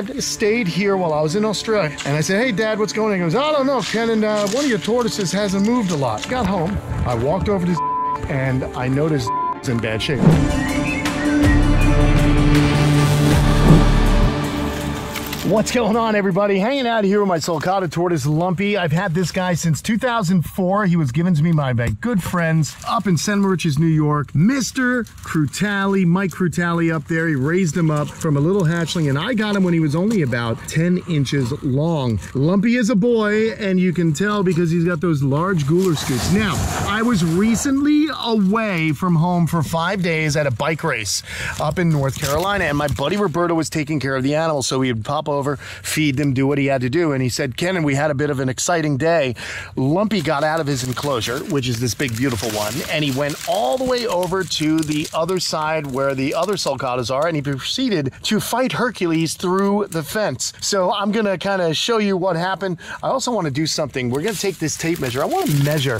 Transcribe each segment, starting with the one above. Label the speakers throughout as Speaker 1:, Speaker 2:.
Speaker 1: dad stayed here while I was in Australia. And I said, hey, Dad, what's going on? He goes, I don't know, Kenan, one of your tortoises hasn't moved a lot. Got home, I walked over to and I noticed it's in bad shape. What's going on, everybody? Hanging out here with my Sulcata tortoise, Lumpy. I've had this guy since 2004. He was given to me by my good friends up in St. Mauritius, New York. Mr. Crutali, Mike Crutali up there. He raised him up from a little hatchling, and I got him when he was only about 10 inches long. Lumpy is a boy, and you can tell because he's got those large gular scoots. Now, I was recently away from home for 5 days at a bike race up in North Carolina, and my buddy Roberto was taking care of the animals, so he would pop over, feed them, do what he had to do. And he said, Kenan, we had a bit of an exciting day. Lumpy got out of his enclosure, which is this big, beautiful one, and he went all the way over to the other side where the other sulcatas are, and he proceeded to fight Hercules through the fence. So I'm gonna kind of show you what happened. I also want to do something. We're gonna take this tape measure. I want to measure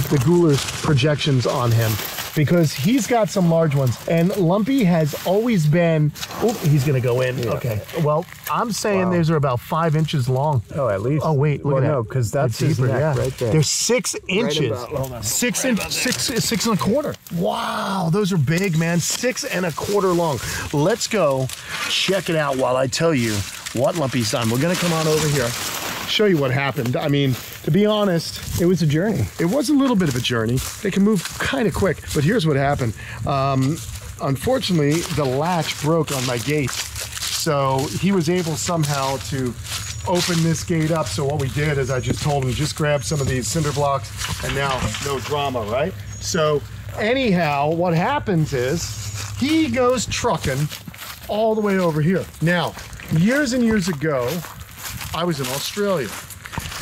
Speaker 1: the gular's projections on him, because he's got some large ones, and Lumpy has always been, oh, he's gonna go in. Yeah. Okay, well, I'm saying these are about 5 inches long. Oh, at least. Oh, wait, look at that. No, because that's his neck right there. They're 6 inches. Right 6 and a quarter. Wow, those are big, man. 6 and a quarter long. Let's go check it out while I tell you what Lumpy's done. We're gonna come on over here, show you what happened. I mean, to be honest, it was a journey. It was a little bit of a journey. They can move kind of quick, but here's what happened. Unfortunately, the latch broke on my gate, so he was able somehow to open this gate up. So what we did is I just told him, just grab some of these cinder blocks, and now no drama, right? So anyhow, what happens is he goes trucking all the way over here. Now, years and years ago, I was in Australia,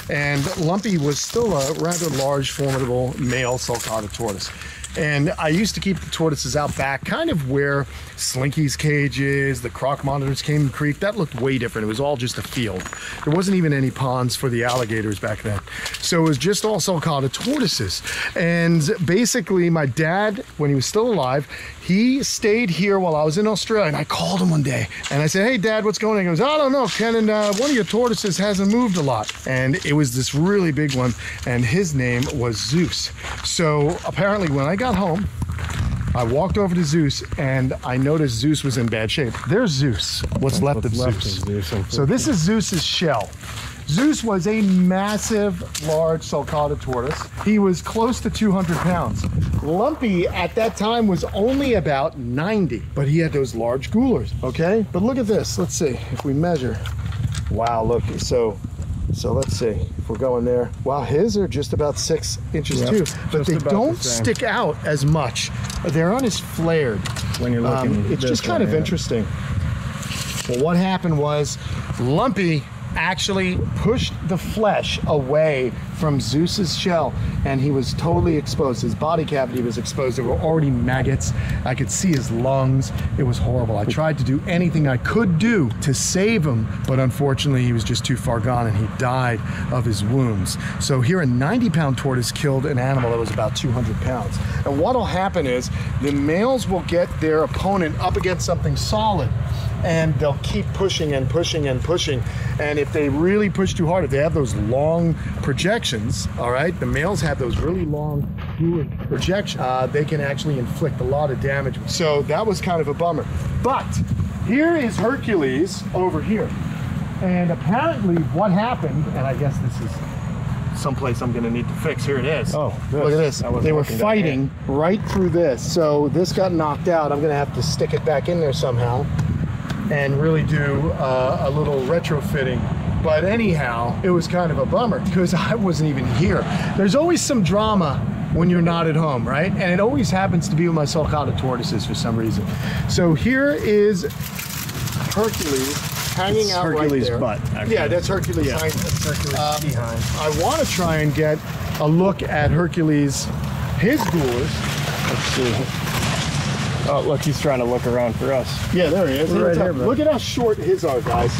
Speaker 1: and Lumpy was still a rather large, formidable male Sulcata tortoise. And I used to keep the tortoises out back, kind of where Slinky's cage is, the croc monitors came in the creek. That looked way different. It was all just a field. There wasn't even any ponds for the alligators back then. So it was just all Sulcata tortoises. And basically my dad, when he was still alive, he stayed here while I was in Australia, and I called him one day and I said, hey, Dad, what's going on? He goes, I don't know, Kenan, one of your tortoises hasn't moved a lot. And it was this really big one, and his name was Zeus. So apparently when I got home, I walked over to Zeus, and I noticed Zeus was in bad shape. There's Zeus, what's left of Zeus. So this is Zeus's shell. Zeus was a massive, large Sulcata tortoise. He was close to 200 pounds. Lumpy at that time was only about 90, but he had those large gulars, okay? But look at this, let's see if we measure. Wow, look, so let's see if we're going there. Wow, his are just about 6 inches too, but they don't stick out as much. They aren't as flared. When you're looking, it's just kind of interesting. Well, what happened was Lumpy actually pushed the flesh away from Zeus's shell, and he was totally exposed. His body cavity was exposed. There were already maggots. I could see his lungs. It was horrible. I tried to do anything I could do to save him, but unfortunately he was just too far gone, and he died of his wounds. So here a 90-pound tortoise killed an animal that was about 200 pounds. And what'll happen is the males will get their opponent up against something solid, and they'll keep pushing and pushing and pushing. And if they really push too hard, if they have those long projections, all right, the males have those really long projections, they can actually inflict a lot of damage. So that was kind of a bummer. But here is Hercules over here. And apparently what happened, and I guess this is someplace I'm gonna need to fix. Here it is. Oh, look at this. They were fighting right through this. So this got knocked out. I'm gonna have to stick it back in there somehow and really do a little retrofitting. But anyhow, it was kind of a bummer because I wasn't even here. There's always some drama when you're not at home, right? And it always happens to be with my Sulcata tortoises for some reason. So here is Hercules hanging out right there. Butt, actually. Yeah, that's Hercules. Yeah, that's Hercules behind. I want to try and get a look at Hercules, his gulars. Let's see. Oh, look, he's trying to look around for us. Yeah, there he is. Right here, look at how short his are, guys.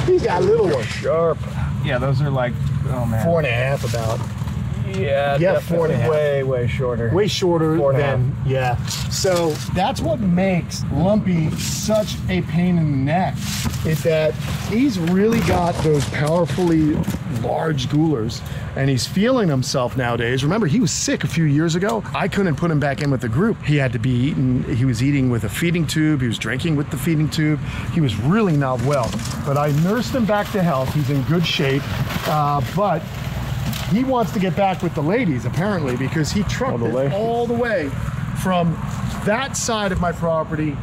Speaker 1: He's got little ones. Sharp. Yeah, those are like, oh man. 4.5 about.
Speaker 2: Yeah, 4.5. Way shorter.
Speaker 1: Way shorter
Speaker 2: 4.5.
Speaker 1: yeah. So that's what makes Lumpy such a pain in the neck, is that he's really got those powerfully large goolers, and he's feeling himself nowadays. Remember, he was sick a few years ago. I couldn't put him back in with the group. He had to be eaten. He was eating with a feeding tube. He was drinking with the feeding tube. He was really not well, but I nursed him back to health. He's in good shape, but he wants to get back with the ladies, apparently, because he trucked it all the way from that side of my property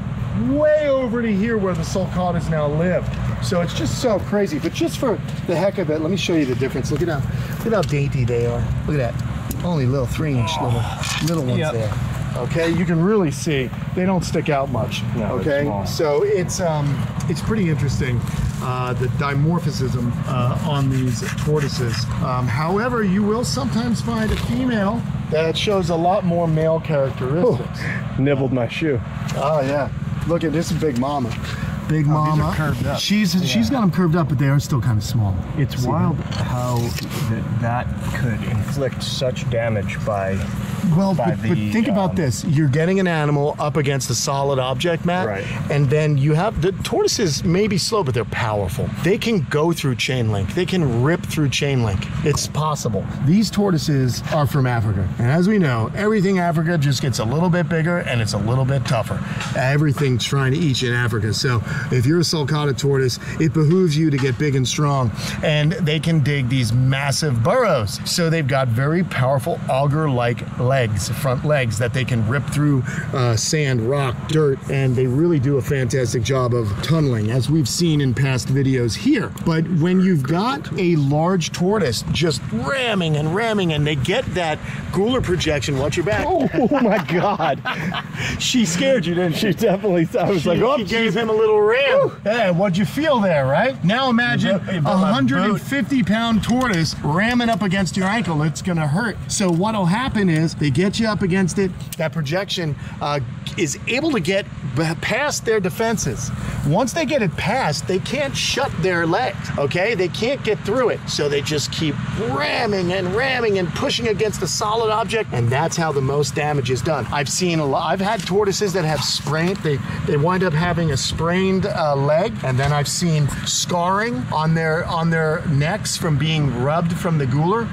Speaker 1: way over to here where the Sulcatas now live. So it's just so crazy. But just for the heck of it, let me show you the difference. Look at how dainty they are. Look at that. Only little 3-inch little ones there. Okay, you can really see they don't stick out much. No, okay, so it's pretty interesting, the dimorphism on these tortoises. However, you will sometimes find a female that shows a lot more male characteristics.
Speaker 2: Ooh, nibbled my shoe.
Speaker 1: Oh yeah, look at this, Big Mama. Big Mama.
Speaker 2: These are curved up.
Speaker 1: She's got them curved up, but they are still kind of small.
Speaker 2: It's wild how that could inflict such damage by.
Speaker 1: Well, but think about this. You're getting an animal up against a solid object, Matt.
Speaker 2: Right.
Speaker 1: And then you have, the tortoises may be slow, but they're powerful. They can go through chain link. They can rip through chain link. It's possible. These tortoises are from Africa. And as we know, everything Africa just gets a little bit bigger and it's a little bit tougher. Everything's trying to eat you in Africa. So if you're a Sulcata tortoise, it behooves you to get big and strong. And they can dig these massive burrows. So they've got very powerful auger-like front legs that they can rip through sand, rock, dirt, and they really do a fantastic job of tunneling, as we've seen in past videos here. But when you've got a large tortoise just ramming and they get that gooler projection, watch your back.
Speaker 2: Oh my God. She scared you, didn't she? Definitely. I was like, oh,
Speaker 1: she gave him a little ram. Hey, what'd you feel there, right? Now imagine a 150-pound tortoise ramming up against your ankle. It's gonna hurt. So what'll happen is they get you up against it. That projection is able to get past their defenses. Once they get it past, they can't shut their legs, okay? They can't get through it. So they just keep ramming and pushing against a solid object, and that's how the most damage is done. I've seen a lot. I've had tortoises that have sprained, they wind up having a sprained leg, and then I've seen scarring on their necks from being rubbed from the gooler.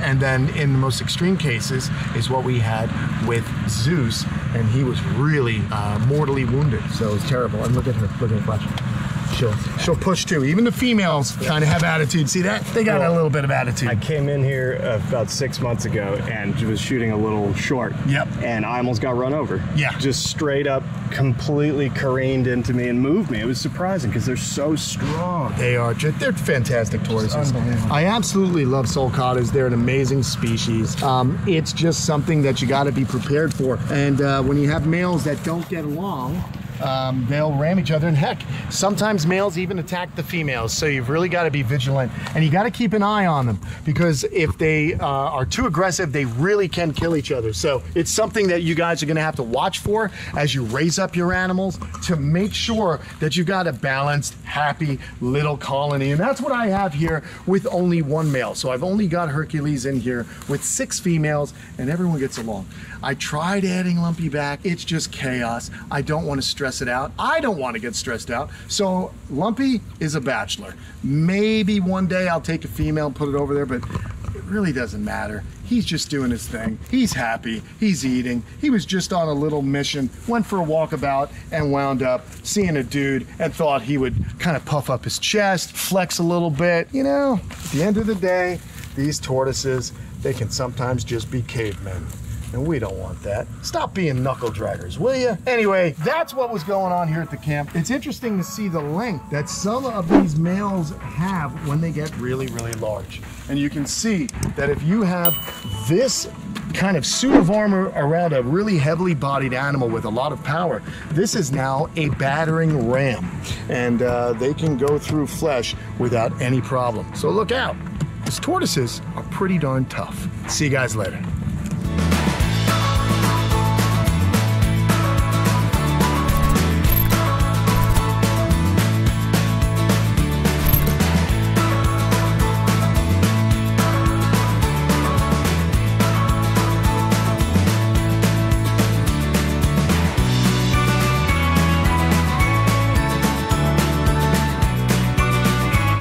Speaker 1: And then in the most extreme cases is what we had with Zeus, and he was really mortally wounded. So it's terrible. And look at her, watch. She'll push too. Even the females kind of have attitude. See that? They got a little bit of attitude.
Speaker 2: I came in here about 6 months ago and was shooting a little short.
Speaker 1: Yep.
Speaker 2: And I almost got run over.
Speaker 1: Yeah.
Speaker 2: Just straight up, completely careened into me and moved me. It was surprising because they're so strong.
Speaker 1: They're fantastic tortoises. I absolutely love Sulcatas. They're an amazing species. It's just something that you got to be prepared for. And when you have males that don't get along, they'll ram each other, and heck, sometimes males even attack the females. So you've really got to be vigilant, and you got to keep an eye on them, because if they are too aggressive, they really can kill each other. So it's something that you guys are going to have to watch for as you raise up your animals, to make sure that you've got a balanced, happy little colony. And that's what I have here with only one male. So I've only got Hercules in here with 6 females, and everyone gets along. I tried adding Lumpy back. It's just chaos. I don't want to stress it out. I don't want to get stressed out. So Lumpy is a bachelor. Maybe one day I'll take a female and put it over there, but it really doesn't matter. He's just doing his thing. He's happy. He's eating. He was just on a little mission, went for a walkabout, and wound up seeing a dude and thought he would kind of puff up his chest, flex a little bit. You know, at the end of the day, these tortoises, they can sometimes just be cavemen. And we don't want that. Stop being knuckle draggers, will you? Anyway, that's what was going on here at the camp. It's interesting to see the length that some of these males have when they get really, really large. And you can see that if you have this kind of suit of armor around a really heavily bodied animal with a lot of power, this is now a battering ram. And they can go through flesh without any problem. So look out. These tortoises are pretty darn tough. See you guys later.